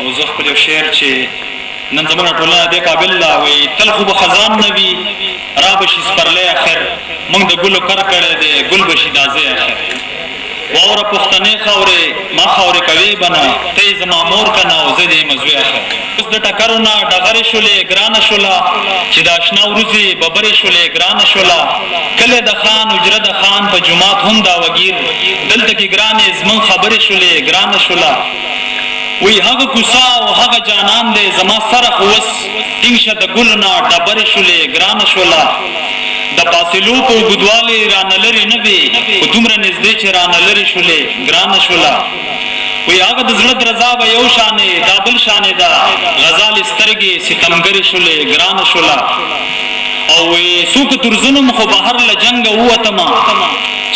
او زه خپل یو شعر چې نن زموږ ټولنه دې قابل لا وایي تل خو به خزان نه وي را به شي سپرلی اخر موږ د ګلو کر کړی دی ګل به شي دا ځای اخر واوره پښتنې خاورې ما خاورې کوي به نه ته یې زما مور که نه او زه دې یم زوی اخر اوس د ټکرو نه ډغرې شولې ګرانه شوله چې د اشنا وروځې ببرې شولې ګرانه شوله کلی د خان اجره د خان په جومات هم دا وګیر دلته کې ګرانې زموږ خبرې شولې ګرانه شوله وی هغه کوڅه او هغه جانان دی زما سره خو اوس ټینګ شه د ګلو نه ډبرې شولې ګرانه شوله د فاصلو په اوږدوالي رانه لرې نه وې خو دومره نږدې چې رانه لرې شولې ګرانه شوله وی هغه د زړه درزا به یو شانې دا بل شانې ده غزالې سترګې ستمګرې شولې ګرانه شوله او وی څوک تر ظلم خو بهر له جنګه ووتمه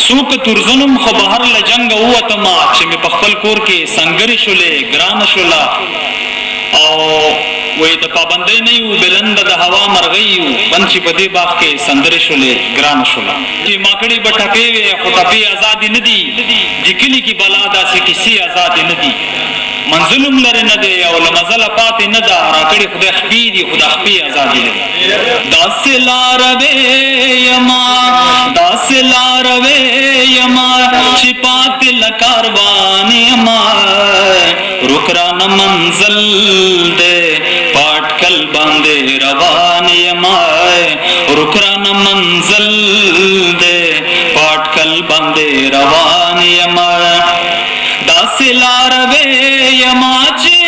څوک تر ظلم خو بهر له جنګه ووتمه چې مې په خپل کور کې سنګرې شولې ګرانه شوله او وی د پابندۍ نه یو بلنده د هوا مرغۍ یو بند چې په دې باغ کې سندرې شولې ګرانه شوله چې ماکړې به ټپې وې خو ټپې ازادي نه دي د کلي کې بلا داسې کیسې ازادي نه دي منزلم لرې نه دی او له مزله پاتې نه ده راکړې خدای خپې دي خو د خپې ازادي نه دي داسې لاروې یما داسې لاروې یما چې پاتې له کاروان یما رکرانه منزل دی پاټکل باندې روان یما رکرانه منزل دی پاټکل باندې روان یما داسې لاروې یما چې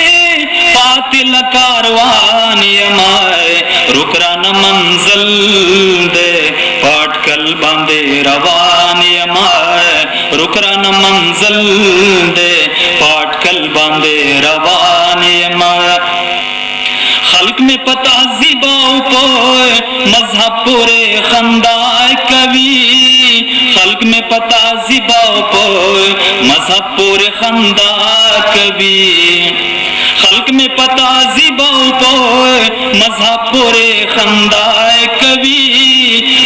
پاتې له کاروان یما رکرانه منزل دی پاټکل باندې روان یما رکرانه منزل دی پاټکل باندې روان یما خلق میں پتا زیباؤ پوئے مذہب پورے خندائے کبھی خلق میں پتا زیباؤ پوئے مذہب پورے خندہ کبھی خلق میں پتا زیباؤ پوئے مذہب پورے خندائے کبھی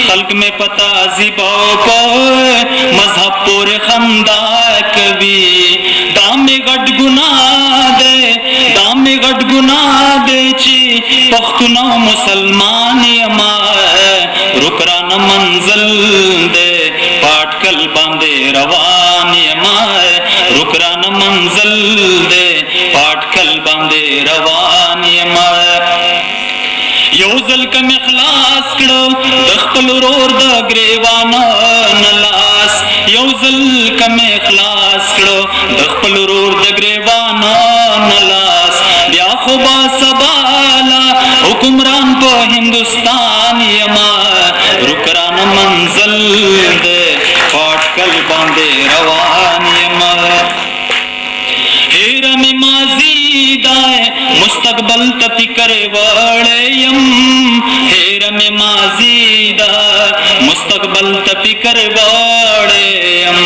خلق میں پتا زیباؤ پوئے مذہب پورے خندائے کبھی دام گڈ گناہ دے دام گڈ گناہ دے چی پختنا مسلمان یما رکرانه منزل دے پاټکل باندې روان یما رکرانه منزل دے پاټکل باندې روان یما یو ځل کم اخلاص کړو د خپل ورور د ګریوانه نلاس یو ځل کم اخلاص کړو د خپل ورور د ګریوانه نلاس بیا خو با سبالا حکمران په هندوستان یما رکرانه منزل دې پاټکل باندې روان یما هیر می ماضی دای مستقبل ته فکر وړم هیر می ماضی دای مستقبل ته فکر وړم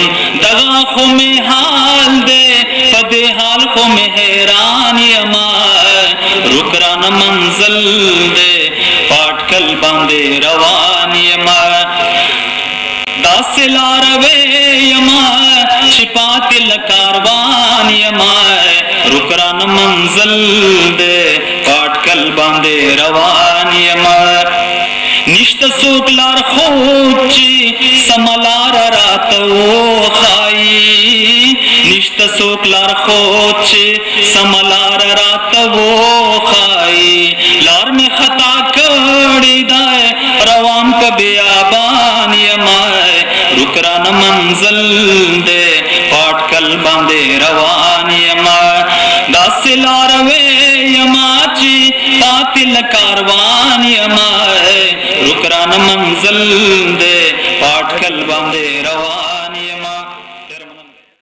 دغه خو می حال دې په دې حال خو می حیران یما رکرانه منزل دې پاټکل باندې روان یما داسې لاروې یما چې پاتې له کاروان یما رکرانه منزل دې پاټکل باندې روان یما نشته څوک لار خوب چې سملار راته وښایي نشته څوک لار خوب چې سملار راته وښایي لار مې خطا کړې ده روان په بیابان یما رکرانه منزل دې پاټکل باندې روان یما داسې لاروې یما چې پاتې له کاروان یما رکرانه منزل دې پاټکل باندې روان